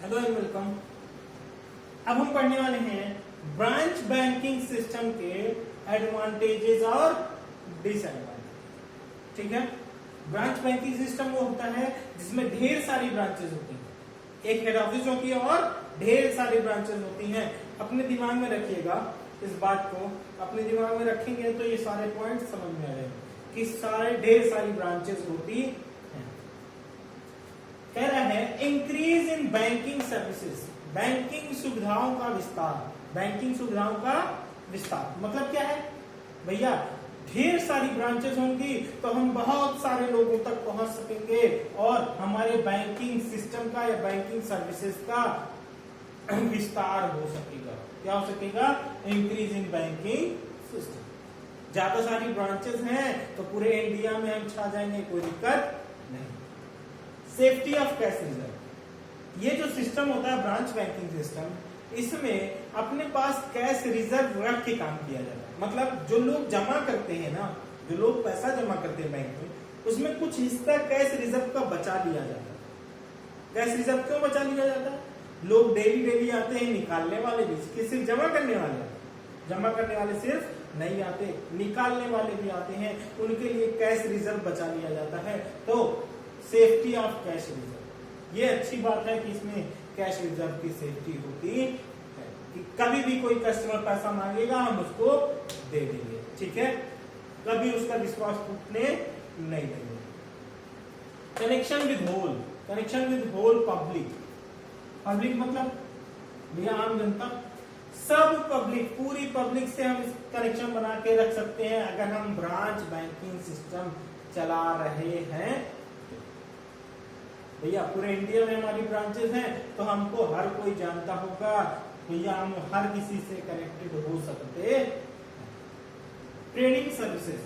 Hello and welcome. अब हम पढ़ने वाले हैं ब्रांच बैंकिंग सिस्टम के एडवांटेजेस और डिसएडवांटेज। ठीक है, ब्रांच बैंकिंग सिस्टम वो होता है जिसमें ढेर सारी ब्रांचेस होती हैं, एक हेड ऑफिस होती है और ढेर सारी ब्रांचेस होती हैं। अपने दिमाग में रखिएगा, इस बात को अपने दिमाग में रखेंगे तो ये सारे पॉइंट समझ में आ जाएंगे कि सारे ढेर सारी ब्रांचेस होती हैं। कह रहा है increase in banking services, banking सुविधाओं का विस्तार। बैंकिंग सुविधाओं का विस्तार मतलब क्या है भैया? ढेर सारी ब्रांचेस होंगी तो हम बहुत सारे लोगों तक पहुंच सकेंगे और हमारे बैंकिंग सिस्टम का या बैंकिंग सर्विसेज का विस्तार हो सकेगा। क्या हो सकेगा? Increase in banking system. ज्यादा सारी ब्रांचेस हैं तो पूरे इंडिया में हम छा जाएंगे, कोई दिक्कत नहीं। सेफ्टी ऑफ कैश रिजर्व, ये जो सिस्टम होता है ब्रांच बैंकिंग सिस्टम, इसमें अपने पास कैश रिजर्व रख के काम किया जाता है। मतलब जो लोग जमा करते हैं ना, जो लोग पैसा जमा करते हैं बैंक में, उसमें कुछ हिस्सा कैश रिजर्व का बचा लिया जाता है। कैश रिजर्व क्यों बचा लिया जाता है? लोग डेली डेली आते हैं, निकालने वाले भी, सिर्फ जमा करने वाले आते हैं, जमा करने वाले सिर्फ नहीं आते, निकालने वाले भी आते हैं, उनके लिए कैश रिजर्व बचा लिया जाता है। तो सेफ्टी ऑफ कैश रिजर्व, ये अच्छी बात है कि इसमें कैश रिजर्व की सेफ्टी होती है कि कभी भी कोई कस्टमर पैसा मांगेगा हम उसको दे देंगे। ठीक है, कभी उसका विश्वास टूटने नहीं देंगे। Connection with whole, connection with whole public, public मतलब भैया आम जनता, सब पब्लिक, पूरी पब्लिक से हम कनेक्शन बना के रख सकते हैं अगर हम ब्रांच बैंकिंग सिस्टम चला रहे हैं। भैया पूरे इंडिया में हमारी ब्रांचेस हैं तो हमको हर कोई जानता होगा, भैया हम हर किसी से कनेक्टेड हो सकते। Training services,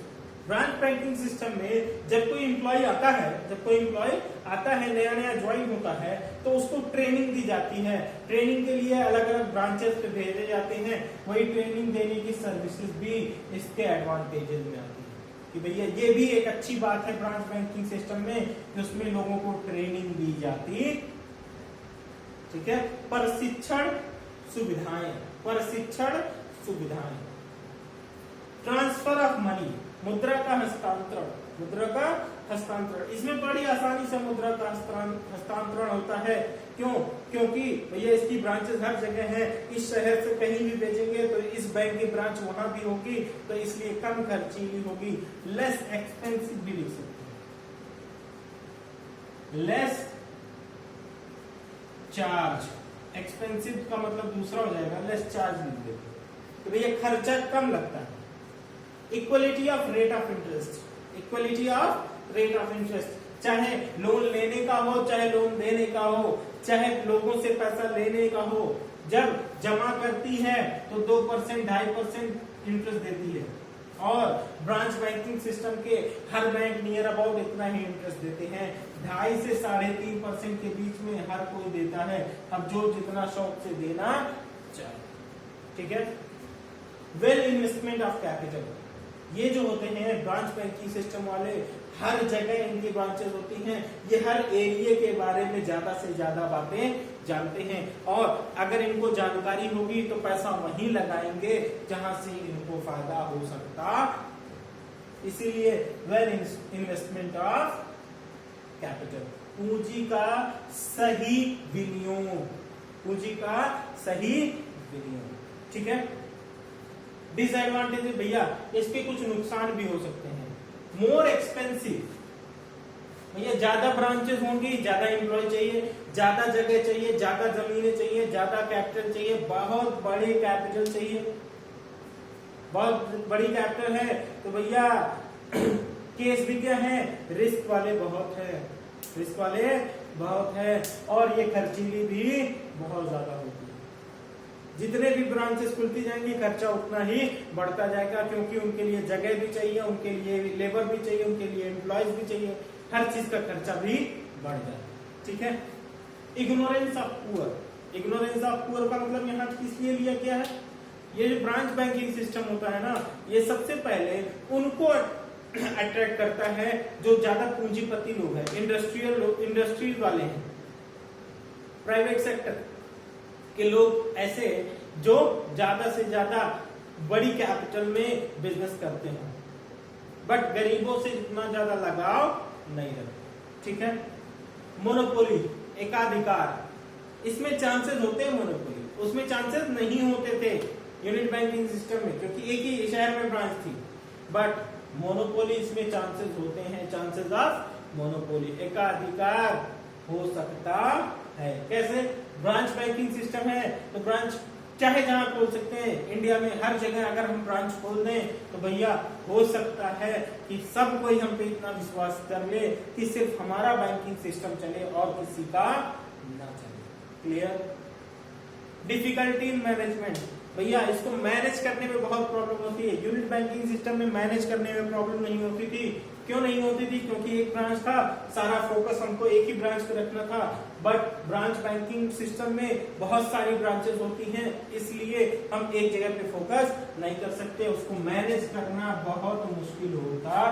branch banking system में जब कोई एम्प्लॉय आता है, जब कोई एम्प्लॉय आता है, नया नया ज्वाइन होता है तो उसको ट्रेनिंग दी जाती है। ट्रेनिंग के लिए अलग अलग ब्रांचेस पे भेजे जाते हैं, वही ट्रेनिंग देने की सर्विसेज भी इसके एडवांटेजेस में आती है कि भैया ये भी एक अच्छी बात है ब्रांच बैंकिंग सिस्टम में कि उसमें लोगों को ट्रेनिंग दी जाती। ठीक है, प्रशिक्षण सुविधाएं, प्रशिक्षण सुविधाएं। ट्रांसफर ऑफ मनी, मुद्रा का हस्तांतरण, मुद्रा का हस्तांतरण, इसमें बड़ी आसानी से मुद्रा का हस्तांतरण होता है। क्यों? क्योंकि भैया इसकी ब्रांचेस हर जगह हैं, इस शहर से कहीं भी भेजेंगे तो इस बैंक की ब्रांच वहां भी होगी, तो इसलिए कम खर्चीली होगी, लेस एक्सपेंसिव भी लिख सकते हैं, लेस चार्ज। एक्सपेंसिव का मतलब दूसरा हो जाएगा, लेस चार्ज लिख देते तो भैया खर्चा कम लगता है। Equality of rate of interest, equality of rate of interest, चाहे लोन लेने का हो, चाहे लोन देने का हो, चाहे लोगों से पैसा लेने का हो, जब जमा करती है तो 2%, 2.5% इंटरेस्ट देती है। और ब्रांच बैंकिंग सिस्टम के हर बैंक नियर अबाउट इतना ही इंटरेस्ट देते हैं, 2.5 से 3.5% के बीच में हर कोई देता है। अब जो जितना शौक से देना चाहे। ठीक है, वेल इन्वेस्टमेंट ऑफ कैपिटल, ये जो होते हैं ब्रांच बैंकिंग सिस्टम वाले, हर जगह इनकी ब्रांचेस होती हैं, ये हर एरिया के बारे में ज्यादा से ज्यादा बातें जानते हैं और अगर इनको जानकारी होगी तो पैसा वहीं लगाएंगे जहां से इनको फायदा हो सकता। इसीलिए वेल इन्वेस्टमेंट ऑफ कैपिटल, पूंजी का सही विनियोग, पूंजी का सही विनियोग। ठीक है, डिसएडवांटेज भैया इसके कुछ नुकसान भी हो सकते हैं। मोर एक्सपेंसिव, भैया ज्यादा ब्रांचेस होंगी, ज्यादा एम्प्लॉय चाहिए, ज्यादा जगह चाहिए, ज्यादा जमीनें चाहिए, ज्यादा कैपिटल चाहिए, बहुत बड़ी कैपिटल चाहिए, बहुत बड़ी कैपिटल है तो भैया केस भी क्या है, रिस्क वाले बहुत है, रिस्क वाले बहुत है और ये खर्चीली भी बहुत ज्यादा होती है। जितने भी ब्रांचेस खुलती जाएंगी खर्चा उतना ही बढ़ता जाएगा, क्योंकि उनके लिए जगह भी चाहिए, उनके लिए लेबर भी चाहिए, उनके लिए एम्प्लॉयज भी चाहिए, हर चीज का खर्चा भी बढ़ जाएगा। ठीक है, ignorance of poor, ignorance of poor का मतलब यहाँ किस लिए लिया गया है? ये जो ब्रांच बैंकिंग सिस्टम होता है ना, ये सबसे पहले उनको अट्रैक्ट करता है जो ज्यादा पूंजीपति लोग हैं, इंडस्ट्री वाले हैं, प्राइवेट सेक्टर के लोग ऐसे जो ज्यादा से ज्यादा बड़ी कैपिटल में बिजनेस करते हैं, बट गरीबों से इतना ज्यादा लगाव नहीं रखते। ठीक है। मोनोपोली, एकाधिकार, इसमें चांसेस होते हैं मोनोपोली, उसमें चांसेस नहीं होते थे यूनिट बैंकिंग सिस्टम में, क्योंकि एक ही शहर में ब्रांच थी। बट मोनोपोली इसमें चांसेस होते हैं, चांसेस ऑफ मोनोपोली, एकाधिकार हो सकता है। कैसे? ब्रांच बैंकिंग सिस्टम है तो ब्रांच चाहे जहां खोल सकते हैं, इंडिया में हर जगह अगर हम ब्रांच खोल दें तो भैया हो सकता है कि सब कोई हम पे इतना विश्वास कर ले कि सिर्फ हमारा बैंकिंग सिस्टम चले और किसी का ना चले। क्लियर? डिफिकल्टी इन मैनेजमेंट, भैया इसको मैनेज करने में बहुत प्रॉब्लम होती है। यूनिट बैंकिंग सिस्टम में मैनेज करने में प्रॉब्लम नहीं होती थी। क्यों नहीं होती थी? क्योंकि एक ब्रांच था, सारा फोकस हमको एक ही ब्रांच पे रखना था। बट ब्रांच बैंकिंग सिस्टम में बहुत सारी ब्रांचेस होती हैं, इसलिए हम एक जगह पे फोकस नहीं कर सकते, उसको मैनेज करना बहुत मुश्किल होता है।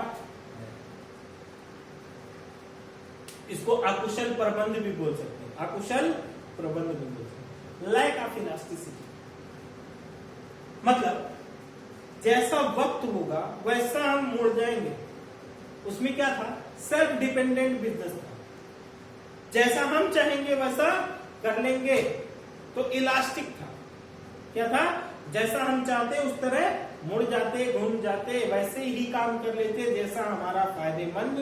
इसको अकुशल प्रबंध भी बोल सकते हैं, अकुशल प्रबंध भी बोल सकते हैं। लैक ऑफ इलास्टिसिटी, मतलब जैसा वक्त होगा वैसा हम मुड़ जाएंगे। उसमें क्या था? सेल्फ डिपेंडेंट बिजनेस था, जैसा हम चाहेंगे वैसा कर लेंगे। तो इलास्टिक था। क्या था? जैसा हम चाहते उस तरह मुड़ जाते, घूम जाते, वैसे ही काम कर लेते जैसा हमारा फायदेमंद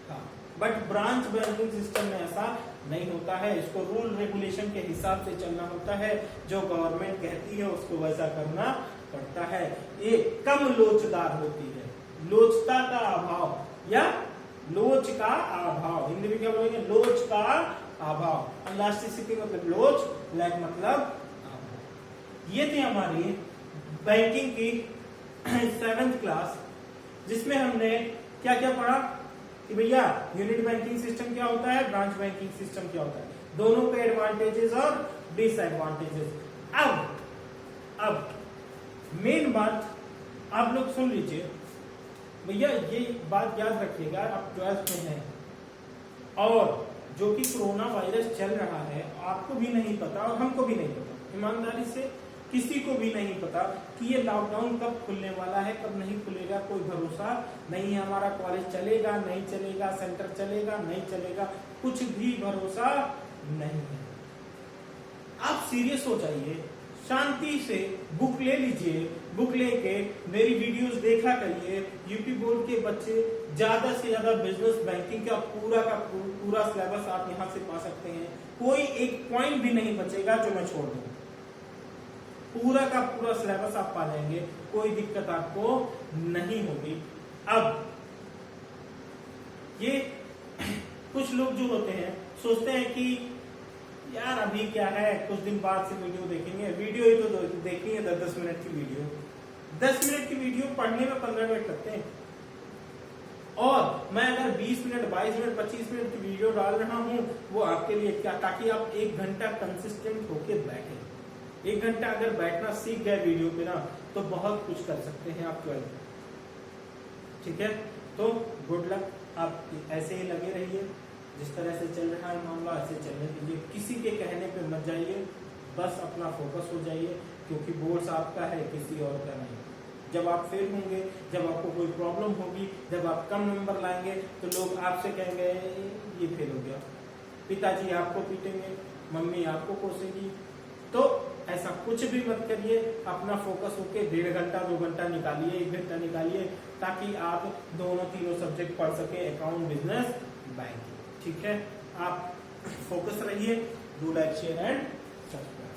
था। बट ब्रांच बैंकिंग सिस्टम में ऐसा नहीं होता है, इसको रूल रेगुलेशन के हिसाब से चलना होता है, जो गवर्नमेंट कहती है उसको वैसा करना पड़ता है। ये कम लोचदार होती है, लोचता का अभाव या लोच का अभाव, हिंदी में क्या बोलेंगे? लोच का अभाव। इलास्टिसिटी मतलब लोच, लैक मतलब अभाव। ये थी हमारी बैंकिंग की 7th क्लास, जिसमें हमने क्या क्या पढ़ा कि भैया यूनिट बैंकिंग सिस्टम क्या होता है, ब्रांच बैंकिंग सिस्टम क्या होता है, दोनों के एडवांटेजेस और डिसएडवांटेजेस। अब मेन बात आप लोग सुन लीजिए भैया, ये बात याद रखिएगा, आप 12th में हैं और जो कि कोरोना वायरस चल रहा है, आपको भी नहीं पता और हमको भी नहीं पता, ईमानदारी से किसी को भी नहीं पता कि ये लॉकडाउन कब खुलने वाला है, कब नहीं खुलेगा, कोई भरोसा नहीं है। हमारा कॉलेज चलेगा नहीं चलेगा, सेंटर चलेगा नहीं चलेगा, कुछ भी भरोसा नहीं है। आप सीरियस हो जाइए, शांति से बुक ले लीजिए, बुक लेके मेरी वीडियोस देखा करिए। यूपी बोर्ड के बच्चे ज्यादा से ज्यादा बिजनेस बैंकिंग का पूरा सिलेबस आप यहाँ से पा सकते हैं, कोई एक पॉइंट भी नहीं बचेगा जो मैं छोड़ दूं, पूरा का पूरा सिलेबस आप पा लेंगे, कोई दिक्कत आपको नहीं होगी। अब ये कुछ लोग जो होते हैं सोचते हैं कि यार अभी क्या है, कुछ दिन बाद से वीडियो देखेंगे, वीडियो ही तो देखनी है 10 मिनट की वीडियो, 10 मिनट की वीडियो पढ़ने में 15 मिनट लगते हैं। और मैं अगर 20 मिनट 22 मिनट 25 मिनट की वीडियो डाल रहा हूं, वो आपके लिए क्या, ताकि आप 1 घंटा कंसिस्टेंट होके बैठे। 1 घंटा अगर बैठना सीख गए वीडियो पे ना, तो बहुत कुछ कर सकते हैं आप 12। ठीक है, तो गुड लक, आप ऐसे ही लगे रहिए, जिस तरह से चल रहा है मामला ऐसे चलने दीजिए, किसी के कहने पे मत जाइए, बस अपना फोकस हो जाइए, क्योंकि बोर्ड आपका है, किसी और का नहीं। जब आप फेल होंगे, जब आपको कोई प्रॉब्लम होगी, जब आप कम नंबर लाएंगे, तो लोग आपसे कहेंगे ये फेल हो गया, पिताजी आपको पीटेंगे, मम्मी आपको कोसेगी। तो ऐसा कुछ भी मत करिए, अपना फोकस होके 1.5 घंटा 2 घंटा निकालिए, 1 घंटा निकालिए, ताकि आप दोनों तीनों सब्जेक्ट पढ़ सके, अकाउंट, बिजनेस, बैंकिंग। ठीक है, आप फोकस रहिए। Do like, share and subscribe.